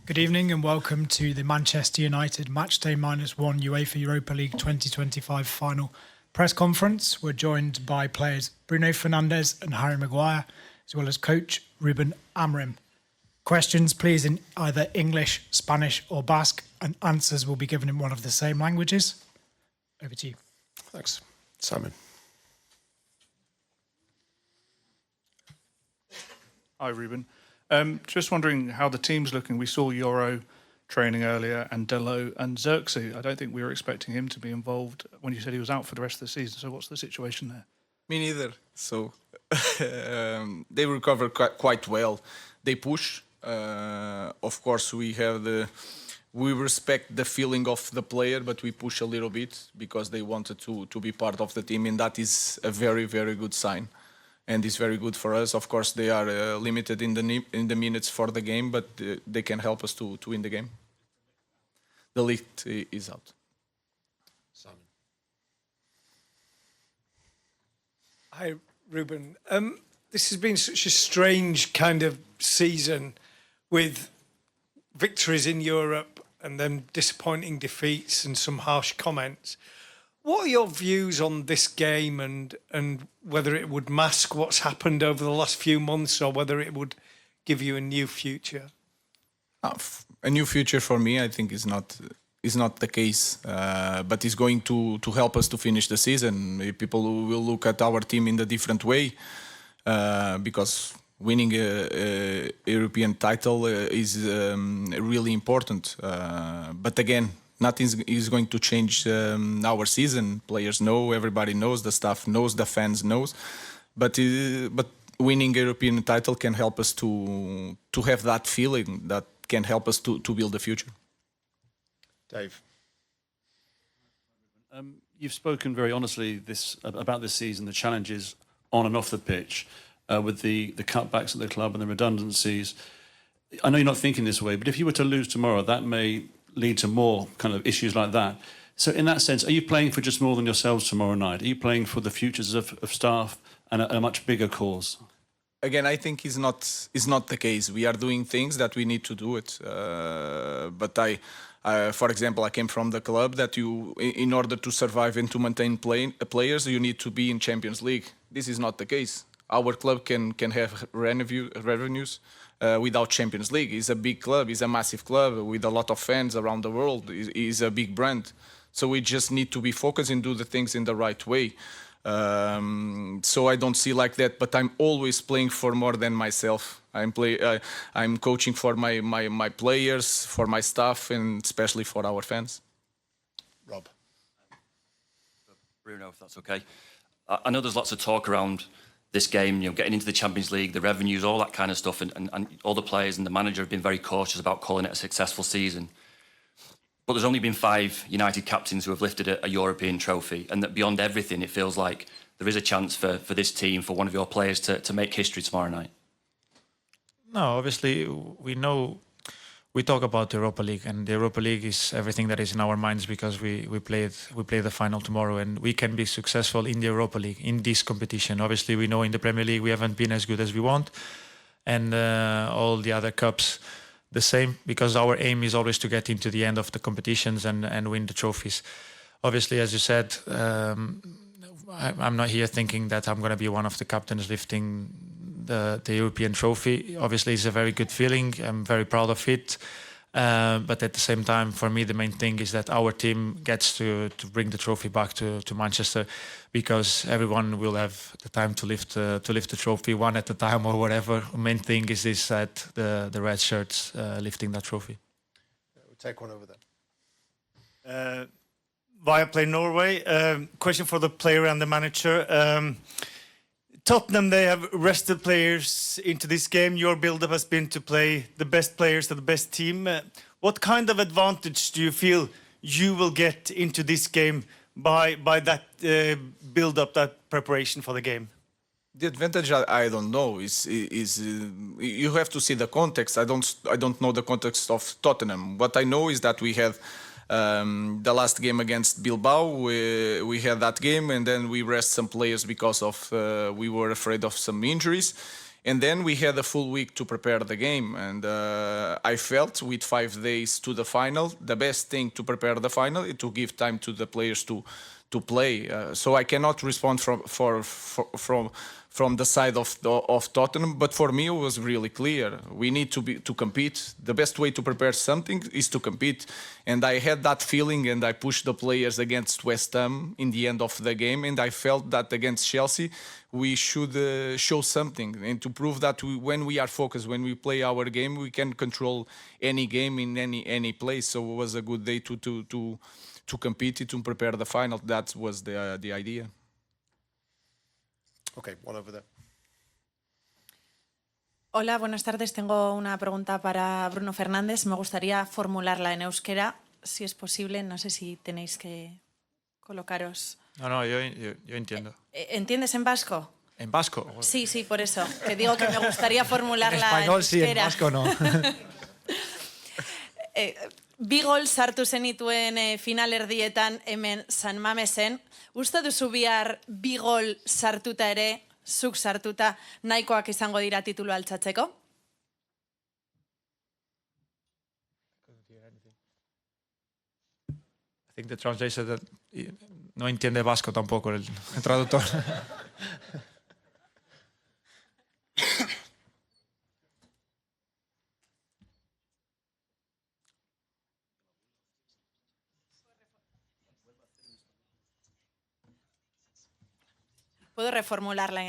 Good evening and welcome to the Manchester United Matchday -1 UEFA Europa League 2025 final press conference. We're joined by players Bruno Fernandes and Harry Maguire, as well as coach Ruben Amorim. Questions, please, in either English, Spanish or Basque, and answers will be given in one of the same languages. Over to you. Thanks. Simon. Hi, Ruben. Just wondering how the team's looking. We saw Euro training earlier and Delo and Xerxes. I don't think we were expecting him to be involved when you said he was out for the rest of the season. So what's the situation there? Me neither. So they recover quite well. They push. Of course, we respect the feeling of the player, but we push a little bit because they wanted to be part of the team, and that is a very, very good sign. And it's very good for us. Of course, they are limited in the minutes for the game, but they can help us to win the game. The league is out. Simon. Hi, Ruben. This has been such a strange kind of season with victories in Europe and then disappointing defeats and some harsh comments. What are your views on this game and whether it would mask what's happened over the last few months or whether it would give you a new future? A new future for me, I think, is not the case, but it's going to help us to finish the season. People will look at our team in a different way because winning a European title is really important. But again, nothing is going to change our season. Players know, everybody knows, the staff knows, the fans knows. But winning a European title can help us to have that feeling that can help us to build the future. Dave. You've spoken very honestly about this season, the challenges on and off the pitch, with the cutbacks at the club and the redundancies. I know you're not thinking this way, but if you were to lose tomorrow, that may lead to more kind of issues like that. So in that sense, are you playing for just more than yourselves tomorrow night? Are you playing for the futures of staff and a much bigger cause? Again, I think is not the case. We are doing things that we need to do it. But for example, I came from the club that in order to survive and to maintain players, you need to be in Champions League. This is not the case. Our club can have revenues without Champions League. It's a big club. It's a massive club with a lot of fans around the world. It's a big brand. So we just need to be focused and do the things in the right way. So I don't see like that, but I'm always playing for more than myself. I'm coaching for my players, for my staff, and especially for our fans. Rob. Bruno, if that's okay. I know there's lots of talk around this game, getting into the Champions League, the revenues, all that kind of stuff, and all the players and the manager have been very cautious about calling it a successful season. But there's only been 5 United captains who have lifted a European trophy, and that beyond everything, it feels like there is a chance for this team, for one of your players to make history tomorrow night. No, obviously we talk about the Europa League, and the Europa League is everything that is in our minds because we play the final tomorrow, and we can be successful in the Europa League in this competition. Obviously, we know in the Premier League we haven't been as good as we want, and all the other cups the same, because our aim is always to get into the end of the competitions and win the trophies. Obviously, as you said, I'm not here thinking that I'm going to be one of the captains lifting the European trophy. Obviously, it's a very good feeling. I'm very proud of it. But at the same time, for me, the main thing is that our team gets to bring the trophy back to Manchester, because everyone will have the time to lift the trophy one at a time or whatever. The main thing is that the red shirts lifting that trophy. We'll take one over there. Viaplay Norway. Question for the player and the manager. Tottenham, they have rested players into this game. Your build-up has been to play the best players to the best team. What kind of advantage do you feel you will get into this game by that build-up, that preparation for the game? The advantage I don't know is you have to see the context. I don't know the context of Tottenham. What I know is that we have The last game against Bilbao, we had that game, and then we rest some players because of we were afraid of some injuries. And then we had a full week to prepare the game, and I felt with 5 days to the final, the best thing to prepare the final is to give time to the players to play. So I cannot respond from the side of Tottenham, but for me it was really clear. We need to compete. The best way to prepare something is to compete, and I had that feeling, and I pushed the players against West Ham in the end of the game, and I felt that against Chelsea we should show something, and to prove that when we are focused, when we play our game, we can control any game in any place. So it was a good day to compete, to prepare the final. That was the idea. Okay, one over there. Hola, buenas tardes. Tengo una pregunta para Bruno Fernández. Me gustaría formularla en euskera, si es posible. No sé si tenéis que colocaros. No, yo entiendo. ¿Entiendes en vasco? ¿En vasco? Sí, por eso. Que digo que me gustaría formularla En español sí, en euskera. vasco no. Bi gol sartu zenituen finalerdietan hemen San Mamesen. Uste duzu bihar bi gol sartuta ere, zuk sartuta, nahikoak izango dira titulu altxatzeko? I think the translator said that no entiende vasco tampoco el traductor. Puedo reformularla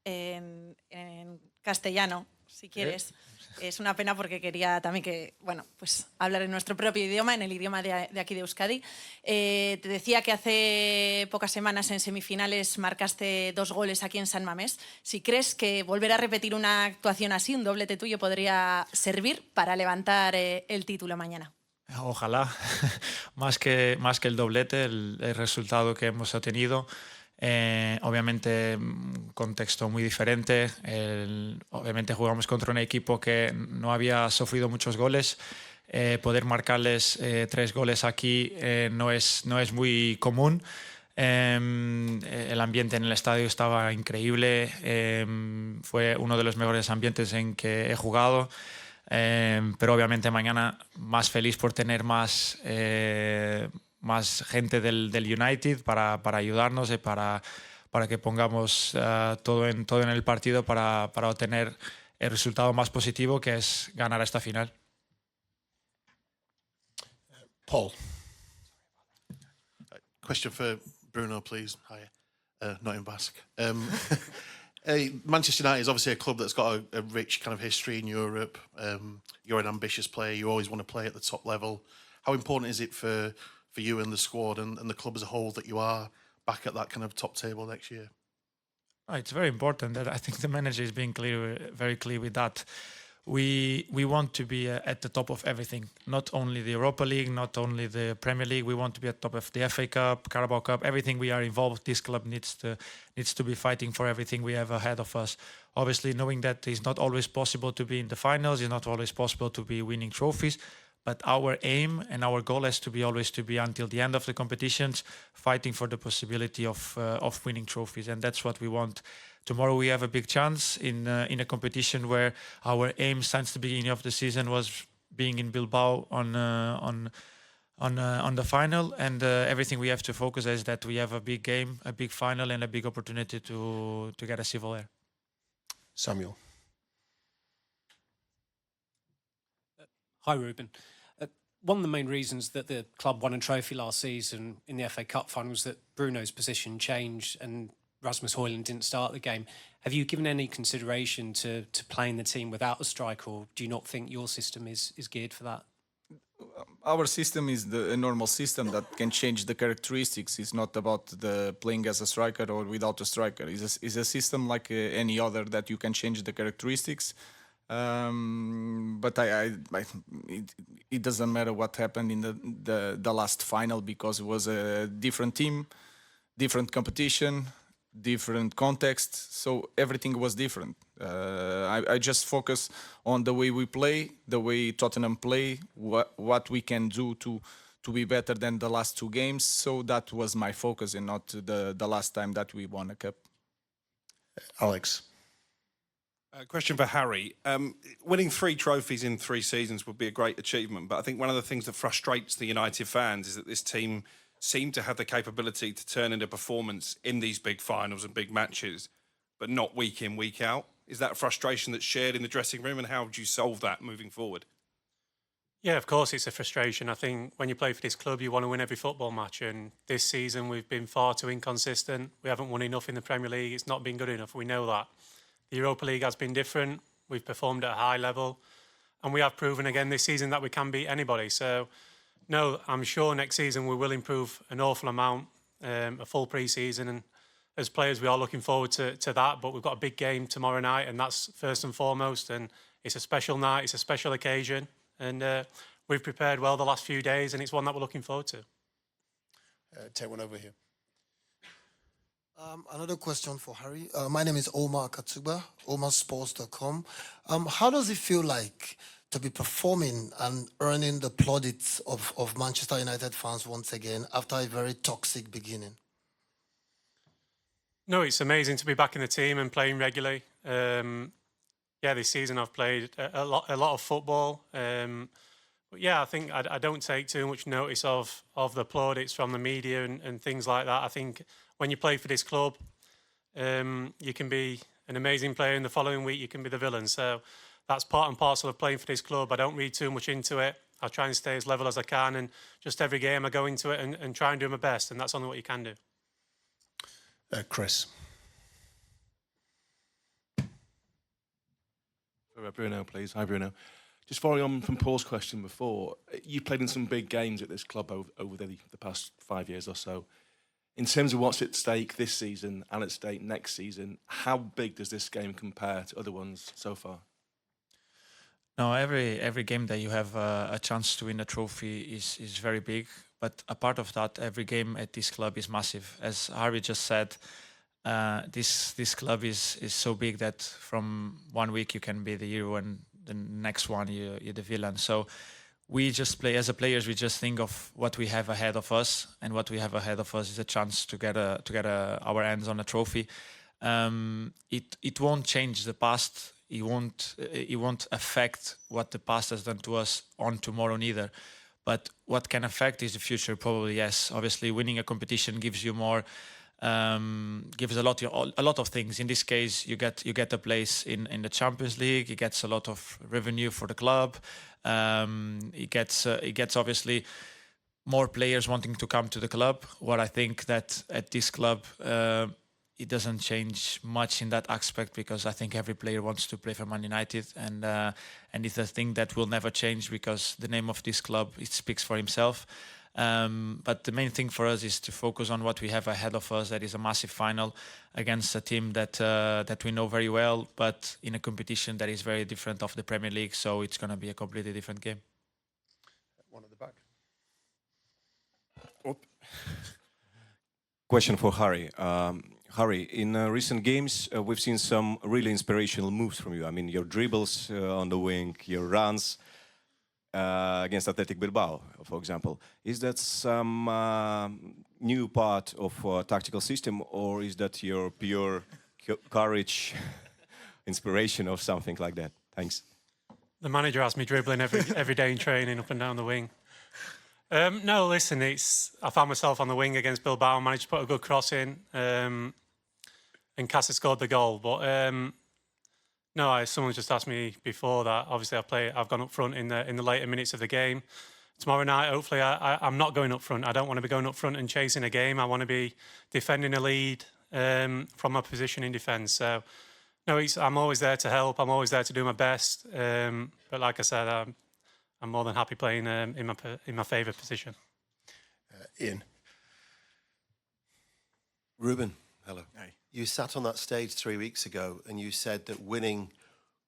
en castellano, si quieres. Es una pena porque quería también pues hablar en nuestro propio idioma, en el idioma de aquí de Euskadi. Te decía que hace pocas semanas en semifinales marcaste 2 goles aquí en San Mamés. Si crees que volver a repetir una actuación así, un doblete tuyo, podría servir para levantar el título mañana. Ojalá, más que el doblete, el resultado que hemos obtenido. Obviamente un contexto muy diferente. Obviamente jugamos contra un equipo que no había sufrido muchos goles. Poder marcarles 3 goles aquí no es muy común. El ambiente en el estadio estaba increíble. Fue uno de los mejores ambientes en que he jugado. Pero obviamente mañana más feliz por tener más gente del United para ayudarnos y para que pongamos todo en el partido para obtener el resultado más positivo, que es ganar esta final. Paul. Question for Bruno, please. Hi, not in Basque. Manchester United is obviously a club that's got a rich kind of history in Europe. You're an ambitious player. You always want to play at the top level. How important is it for you and the squad and the club as a whole that you are back at that kind of top table next year? It's very important that I think the manager is being very clear with that. We want to be at the top of everything, not only the Europa League, not only the Premier League. We want to be at the top of the FA Cup, Carabao Cup, everything we are involved. This club needs to be fighting for everything we have ahead of us. Obviously, knowing that it's not always possible to be in the finals, it's not always possible to be winning trophies. But our aim and our goal has to be always to be until the end of the competitions, fighting for the possibility of winning trophies, and that's what we want. Tomorrow we have a big chance in a competition where our aim since the beginning of the season was being in Bilbao on the final, and everything we have to focus is that we have a big game, a big final, and a big opportunity to get a silver there. Samuel. Hi, Ruben. One of the main reasons that the club won a trophy last season in the FA Cup final was that Bruno's position changed and Rasmus Højlund didn't start the game. Have you given any consideration to playing the team without a striker, or do you not think your system is geared for that? Our system is a normal system that can change the characteristics. It's not about the playing as a striker or without a striker. It's a system like any other that you can change the characteristics. But it doesn't matter what happened in the last final, because it was a different team, different competition, different context, so everything was different. I just focus on the way we play, the way Tottenham play, what we can do to to be better than the last 2 games. So that was my focus, and not the last time that we won a cup. Alex. Question for Harry. Winning 3 trophies in 3 seasons would be a great achievement, but I think one of the things that frustrates the United fans is that this team seem to have the capability to turn into performance in these big finals and big matches, but not week in, week out. Is that a frustration that's shared in the dressing room, and how would you solve that moving forward? Yeah, of course it's a frustration. I think when you play for this club, you want to win every football match. And this season, we've been far too inconsistent. We haven't won enough in the Premier League. It's not been good enough. We know that. The Europa League has been different. We've performed at a high level. And we have proven again this season that we can beat anybody. So, no, I'm sure next season we will improve an awful amount, a full pre-season. And as players, we are looking forward to that. But we've got a big game tomorrow night, and that's first and foremost. And it's a special night. It's a special occasion. And we've prepared well the last few days, and it's one that we're looking forward to. Take one over here. Another question for Harry. My name is Omar Katuba, omarsports.com. How does it feel like to be performing and earning the plaudits of Manchester United fans once again after a very toxic beginning? No, it's amazing to be back in the team and playing regularly. Yeah, this season I've played a lot of football. But yeah, I think I don't take too much notice of the plaudits from the media and things like that. I think when you play for this club, you can be an amazing player, and the following week you can be the villain. So that's part and parcel of playing for this club. I don't read too much into it. I try and stay as level as I can, and just every game I go into it and try and do my best, and that's only what you can do. Chris. Bruno, please. Hi, Bruno. Just following on from Paul's question before, you played in some big games at this club over the past 5 years or so. In terms of what's at stake this season and at stake next season, how big does this game compare to other ones so far? No, every game that you have a chance to win a trophy is very big. But a part of that, every game at this club is massive. As Harry just said, this club is so big that from 1 week you can be the hero and the next one you're the villain. So we just play as a players. We just think of what we have ahead of us, and what we have ahead of us is a chance to get our hands on a trophy. It won't change the past. It won't affect what the past has done to us on tomorrow neither. But what can affect is the future, probably, yes. Obviously, winning a competition gives you more, gives a lot of things. In this case, you get a place in the Champions League. It gets a lot of revenue for the club. It gets obviously more players wanting to come to the club. What I think that at this club, it doesn't change much in that aspect, because I think every player wants to play for Man United, and it's a thing that will never change, because the name of this club, it speaks for himself. But the main thing for us is to focus on what we have ahead of us. That is a massive final against a team that we know very well, but in a competition that is very different of the Premier League. So it's going to be a completely different game. One at the back. Question for Harry. Harry, in recent games, we've seen some really inspirational moves from you. I mean, your dribbles on the wing, your runs against Athletic Bilbao, for example. Is that some new part of tactical system, or is that your pure courage, inspiration, or something like that? Thanks. The manager has me dribbling every day in training up and down the wing. No, listen, I found myself on the wing against Bilbao, managed to put a good cross in, and Casa scored the goal. But no, someone just asked me before that. Obviously, I've gone up front in the later minutes of the game. Tomorrow night, hopefully, I'm not going up front. I don't want to be going up front and chasing a game. I want to be defending a lead from my position in defence. So, no, I'm always there to help. I'm always there to do my best. But like I said, I'm more than happy playing in my favourite position. Ian. Ruben, hello. Hey. You sat on that stage 3 weeks ago and you said that winning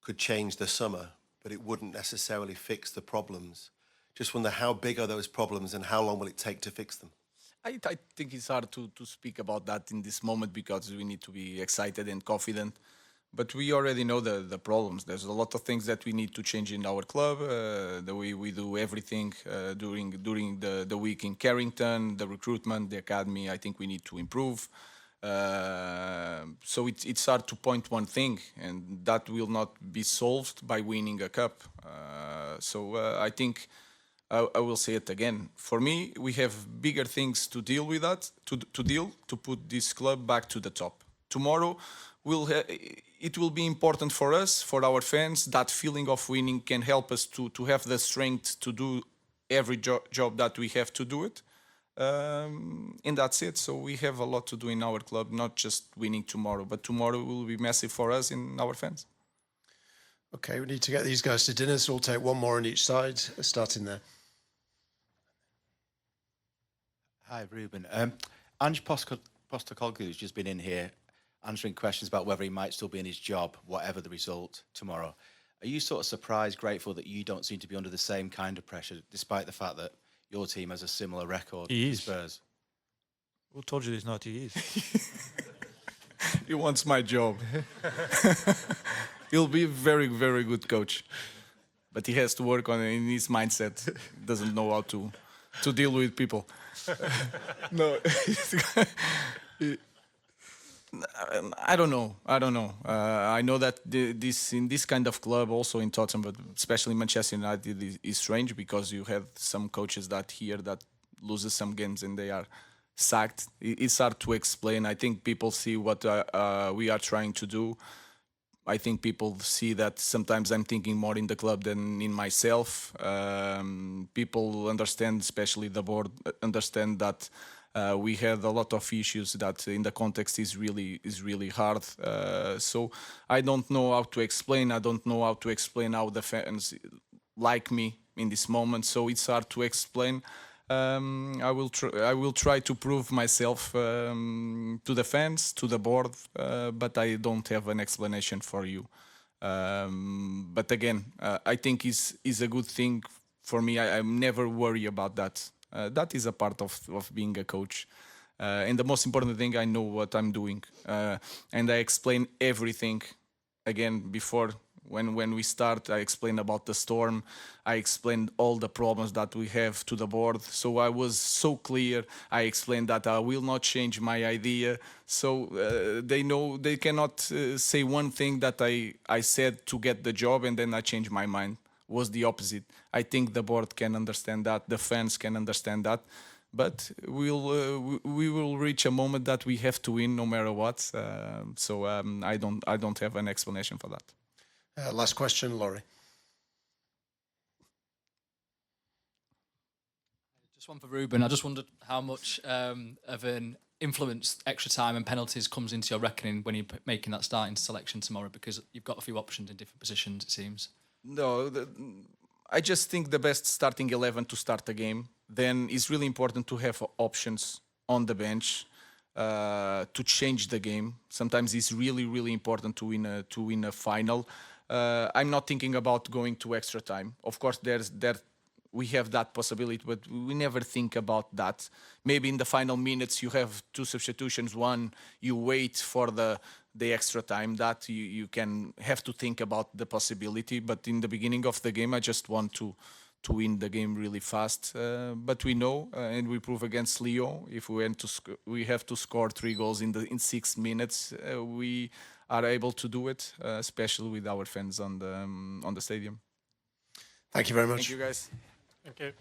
could change the summer, but it wouldn't necessarily fix the problems. Just wonder, how big are those problems and how long will it take to fix them? I think it's hard to speak about that in this moment, because we need to be excited and confident. But we already know the problems. There's a lot of things that we need to change in our club, the way we do everything during the week in Carrington, the recruitment, the academy. I think we need to improve. So it's hard to point one thing, and that will not be solved by winning a cup. So I think I will say it again. For me, we have bigger things to deal with to put this club back to the top. Tomorrow, it will be important for us, for our fans. That feeling of winning can help us to have the strength to do every job that we have to do it. And that's it. So we have a lot to do in our club, not just winning tomorrow, but tomorrow will be massive for us and our fans. Okay, we need to get these guys to dinner, so we'll take one more on each side, starting there. Hi, Ruben. Ange Postecoglou has just been in here answering questions about whether he might still be in his job, whatever the result tomorrow. Are you sort of surprised, grateful that you don't seem to be under the same kind of pressure, despite the fact that your team has a similar record He to is. Spurs? Who told you he's not? He is. He wants my job. He'll be a very, very good coach. But he has to work on it in his mindset. He doesn't know how to deal with people. No. I don't know. I know that in this kind of club, also in Tottenham, but especially Manchester United, is strange because you have some coaches that loses some games and they are sacked. It's hard to explain. I think people see what we are trying to do. I think people see that sometimes I'm thinking more in the club than in myself. People understand, especially the board, understand that we had a lot of issues that in the context is really hard. So I don't know how to explain. I don't know how to explain how the fans like me in this moment. So it's hard to explain. I will try to prove myself to the fans, to the board, but I don't have an explanation for you. But again, I think is a good thing for me. I'm never worry about that. That is a part of being a coach. And the most important thing, I know what I'm doing. And I explain everything. Again, before, when we start, I explained about the storm. I explained all the problems that we have to the board. So I was so clear. I explained that I will not change my idea. So they know they cannot say one thing that I said to get the job and then I changed my mind. Was the opposite. I think the board can understand that, the fans can understand that, but we will reach a moment that we have to win no matter what. So I don't have an explanation for that. Last question, Laurie. Just one for Ruben. I just wondered how much of an influence extra time and penalties comes into your reckoning when you're making that starting selection tomorrow, because you've got a few options in different positions, it seems. No, I just think the best starting 11 to start a game. Then it's really important to have options on the bench to change the game. Sometimes it's really important to win a final. I'm not thinking about going to extra time. Of course, we have that possibility, but we never think about that. Maybe in the final minutes you have two substitutions. One, you wait for the extra time. That you can have to think about the possibility. But in the beginning of the game, I just want to win the game really fast. But we know, and we prove against Lyon, if we have to score 3 goals in 6 minutes, we are able to do it, especially with our fans on the stadium. Thank you very much. Thank you, guys. Thank you.